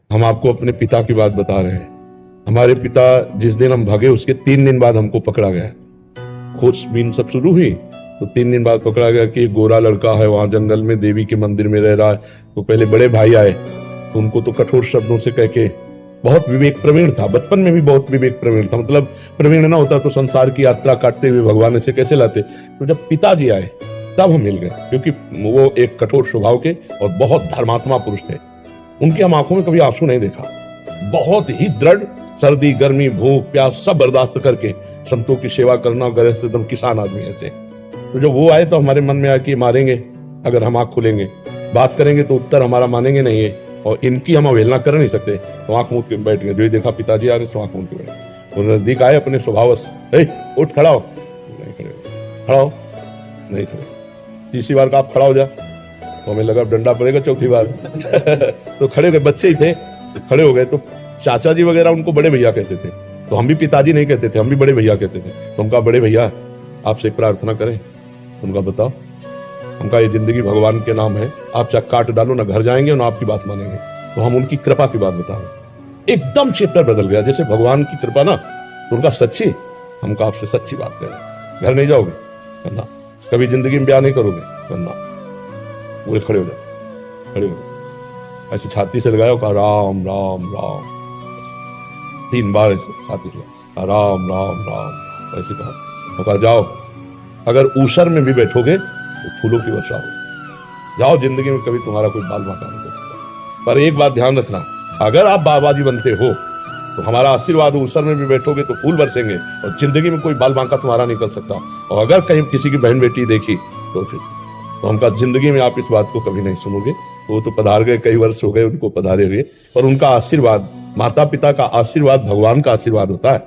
हम आपको अपने पिता की बात बता रहे हैं। हमारे पिता जिस दिन हम भागे उसके 3 दिन बाद हमको पकड़ा गया। खोजबीन सब शुरू हुई तो 3 दिन बाद पकड़ा गया कि एक गोरा लड़का है वहां जंगल में देवी के मंदिर में रह रहा है। तो पहले बड़े भाई आए तो उनको तो कठोर शब्दों से कह के, बहुत विवेक प्रवीण था, बचपन में भी बहुत विवेक प्रवीण था, मतलब प्रवीण ना होता तो संसार की यात्रा काटते हुए भगवान ऐसे कैसे लाते। तो जब पिताजी आए तब हम मिल गए, क्योंकि वो एक कठोर स्वभाव के और बहुत धर्मात्मा पुरुष थे। उनकी हम आंखों में कभी आंसू नहीं देखा। बहुत ही दृढ़, सर्दी गर्मी भूख प्यास सब बर्दाश्त करके संतों की सेवा करना, गैर एकदम किसान आदमी ऐसे। तो जब वो आए तो हमारे मन में आया कि मारेंगे अगर हम आंख खोलेंगे, बात करेंगे तो उत्तर हमारा मानेंगे नहीं है, और इनकी हम अवहेलना कर नहीं सकते। तो आंख मूंद के बैठ गए। जो ही देखा पिताजी आ रहे तो आंख मूंद के बैठे। वो नजदीक आए, अपने स्वभाव उठ खड़ा हो, नहीं खड़े, खड़ा हो, नहीं खड़े। तीसरी बार का आप खड़ा हो जा, तो हमें लगा डंडा पड़ेगा चौथी बार तो खड़े हो गए, बच्चे ही थे, खड़े हो गए। तो चाचा जी वगैरह उनको बड़े भैया कहते थे, तो हम भी पिताजी नहीं कहते थे, हम भी बड़े भैया कहते थे। तो हमका बड़े भैया आपसे एक प्रार्थना करें। उनका बताओ। हमका ये जिंदगी भगवान के नाम है, आप चाहे काट डालो ना घर जाएंगे ना आपकी बात मानेंगे। तो हम उनकी कृपा की बात बता रहे। एकदम चैप्टर बदल गया, जैसे भगवान की कृपा ना, तो उनका सच्ची, हमका आपसे सच्ची बात करें। घर नहीं जाओगे करना, कभी जिंदगी में ब्याह नहीं करोगे करना। वो खड़े हो जाओ, खड़े हो जाओ, ऐसे छाती से लगाओ, कहा राम राम राम, 3 बार ऐसे छाती से राम राम राम ऐसे कहा। जाओ, अगर ऊसर में भी बैठोगे तो फूलों की वर्षा हो। जाओ, जिंदगी में कभी तुम्हारा कोई बाल बांका नहीं कर सकता। पर एक बात ध्यान रखना, अगर आप बाबा जी बनते हो तो हमारा आशीर्वाद, ऊसर में भी बैठोगे तो फूल बरसेंगे, और जिंदगी में कोई बाल बांका तुम्हारा नहीं कर सकता। और अगर कहीं किसी की बहन बेटी देखी तो फिर तो हमका जिंदगी में आप इस बात को कभी नहीं सुनोगे। वो तो पधार गए, कई वर्ष हो गए उनको पधारे हुए, पर उनका आशीर्वाद, माता पिता का आशीर्वाद भगवान का आशीर्वाद होता है।